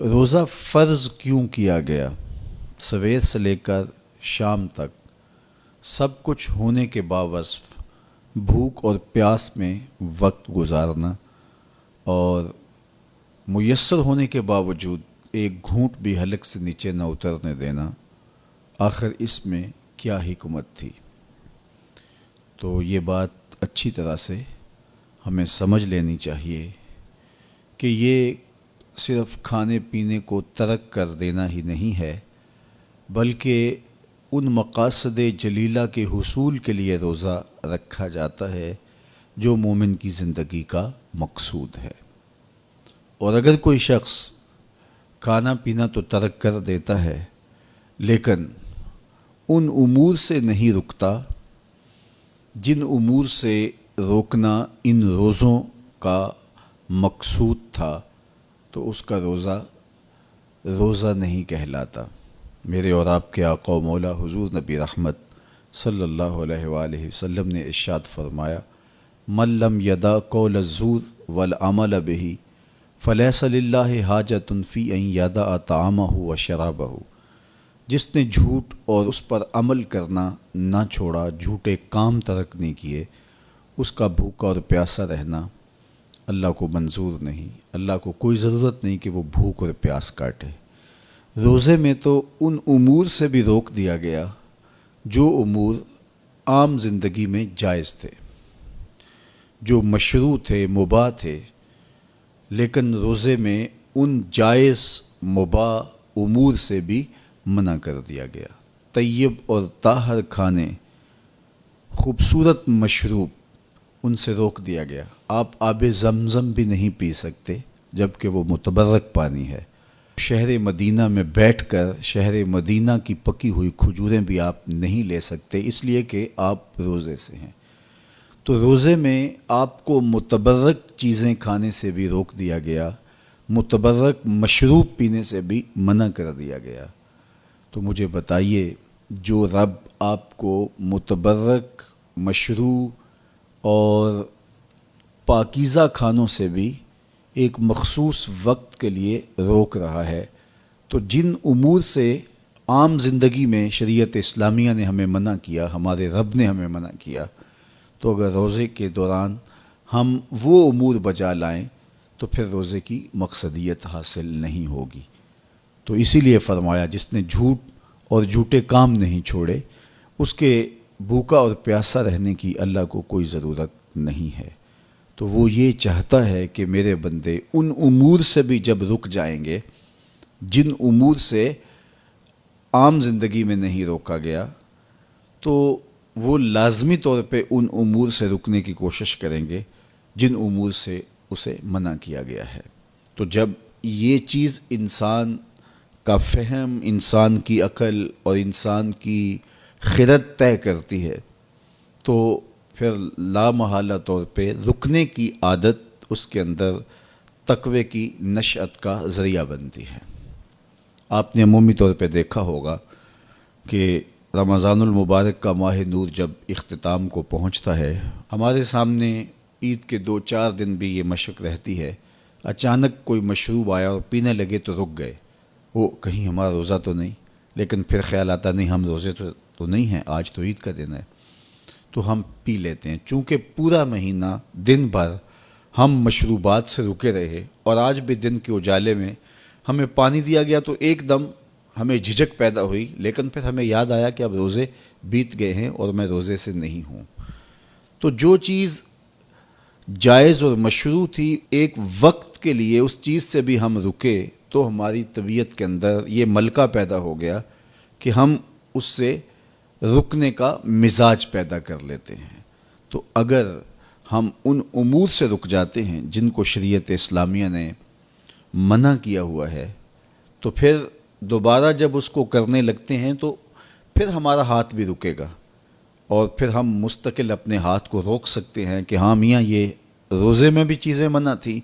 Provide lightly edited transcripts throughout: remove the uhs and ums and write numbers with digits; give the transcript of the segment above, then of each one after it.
روزہ فرض کیوں کیا گیا؟ سویر سے لے کر شام تک سب کچھ ہونے کے باوصف بھوک اور پیاس میں وقت گزارنا اور میسر ہونے کے باوجود ایک گھونٹ بھی حلق سے نیچے نہ اترنے دینا، آخر اس میں کیا حکمت تھی؟ تو یہ بات اچھی طرح سے ہمیں سمجھ لینی چاہیے کہ یہ صرف کھانے پینے کو ترک کر دینا ہی نہیں ہے، بلکہ ان مقاصد جلیلہ کے حصول کے لیے روزہ رکھا جاتا ہے جو مومن کی زندگی کا مقصود ہے۔ اور اگر کوئی شخص کھانا پینا تو ترک کر دیتا ہے لیکن ان امور سے نہیں رکتا جن امور سے روکنا ان روزوں کا مقصود تھا، تو اس کا روزہ نہیں کہلاتا۔ میرے اور آپ کے آقا و مولا حضور نبی رحمت صلی اللہ علیہ وآلہ وسلم نے ارشاد فرمایا، من لم یدع قول الزور والعمل به فلیس للہ حاجۃ فی ان یدع طعامہ و شرابہ۔ جس نے جھوٹ اور اس پر عمل کرنا نہ چھوڑا، جھوٹے کام ترک نہیں کیے، اس کا بھوکا اور پیاسا رہنا اللہ کو منظور نہیں۔ اللہ کو کوئی ضرورت نہیں کہ وہ بھوک اور پیاس کاٹے۔ روزے میں تو ان امور سے بھی روک دیا گیا جو امور عام زندگی میں جائز تھے، جو مشروع تھے، مباح تھے، لیکن روزے میں ان جائز مباح امور سے بھی منع کر دیا گیا۔ طیب اور طاہر کھانے، خوبصورت مشروب، ان سے روک دیا گیا۔ آپ آب زمزم بھی نہیں پی سکتے جبکہ وہ متبرک پانی ہے۔ شہر مدینہ میں بیٹھ کر شہر مدینہ کی پکی ہوئی کھجوریں بھی آپ نہیں لے سکتے، اس لیے کہ آپ روزے سے ہیں۔ تو روزے میں آپ کو متبرک چیزیں کھانے سے بھی روک دیا گیا، متبرک مشروب پینے سے بھی منع کر دیا گیا۔ تو مجھے بتائیے، جو رب آپ کو متبرک، مشروع اور پاکیزہ کھانوں سے بھی ایک مخصوص وقت کے لیے روک رہا ہے، تو جن امور سے عام زندگی میں شریعت اسلامیہ نے ہمیں منع کیا، ہمارے رب نے ہمیں منع کیا، تو اگر روزے کے دوران ہم وہ امور بجا لائیں تو پھر روزے کی مقصدیت حاصل نہیں ہوگی۔ تو اسی لیے فرمایا، جس نے جھوٹ اور جھوٹے کام نہیں چھوڑے، اس کے بھوکا اور پیاسا رہنے کی اللہ کو کوئی ضرورت نہیں ہے۔ تو وہ یہ چاہتا ہے کہ میرے بندے ان امور سے بھی جب رک جائیں گے جن امور سے عام زندگی میں نہیں روکا گیا، تو وہ لازمی طور پہ ان امور سے رکنے کی کوشش کریں گے جن امور سے اسے منع کیا گیا ہے۔ تو جب یہ چیز انسان کا فہم، انسان کی عقل اور انسان کی خرد طے کرتی ہے، تو پھر لامحالہ طور پہ رکنے کی عادت اس کے اندر تقوی کی نشأت کا ذریعہ بنتی ہے۔ آپ نے عمومی طور پہ دیکھا ہوگا کہ رمضان المبارک کا ماہ نور جب اختتام کو پہنچتا ہے، ہمارے سامنے عید کے 2-4 دن بھی یہ مشق رہتی ہے، اچانک کوئی مشروب آیا اور پینے لگے تو رک گئے، وہ کہیں ہمارا روزہ تو نہیں، لیکن پھر خیال آتا نہیں ہم روزے تو نہیں ہیں، آج تو عید کا دن ہے، تو ہم پی لیتے ہیں۔ چونکہ پورا مہینہ دن بھر ہم مشروبات سے رکے رہے اور آج بھی دن کے اجالے میں ہمیں پانی دیا گیا تو ایک دم ہمیں جھجک پیدا ہوئی، لیکن پھر ہمیں یاد آیا کہ اب روزے بیت گئے ہیں اور میں روزے سے نہیں ہوں۔ تو جو چیز جائز اور مشروع تھی، ایک وقت کے لیے اس چیز سے بھی ہم رکے تو ہماری طبیعت کے اندر یہ ملکہ پیدا ہو گیا کہ ہم اس سے رکنے کا مزاج پیدا کر لیتے ہیں۔ تو اگر ہم ان امور سے رک جاتے ہیں جن کو شریعت اسلامیہ نے منع کیا ہوا ہے، تو پھر دوبارہ جب اس کو کرنے لگتے ہیں تو پھر ہمارا ہاتھ بھی رکے گا، اور پھر ہم مستقل اپنے ہاتھ کو روک سکتے ہیں کہ ہاں میاں، یہ روزے میں بھی چیزیں منع تھیں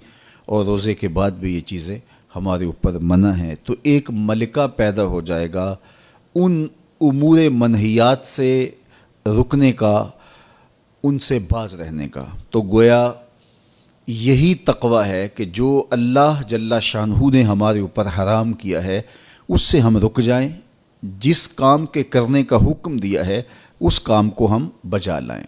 اور روزے کے بعد بھی یہ چیزیں ہمارے اوپر منع ہیں۔ تو ایک ملکہ پیدا ہو جائے گا ان امور منہیات سے رکنے کا، ان سے باز رہنے کا۔ تو گویا یہی تقوی ہے کہ جو اللہ جل شانہ نے ہمارے اوپر حرام کیا ہے اس سے ہم رک جائیں، جس کام کے کرنے کا حکم دیا ہے اس کام کو ہم بجا لائیں۔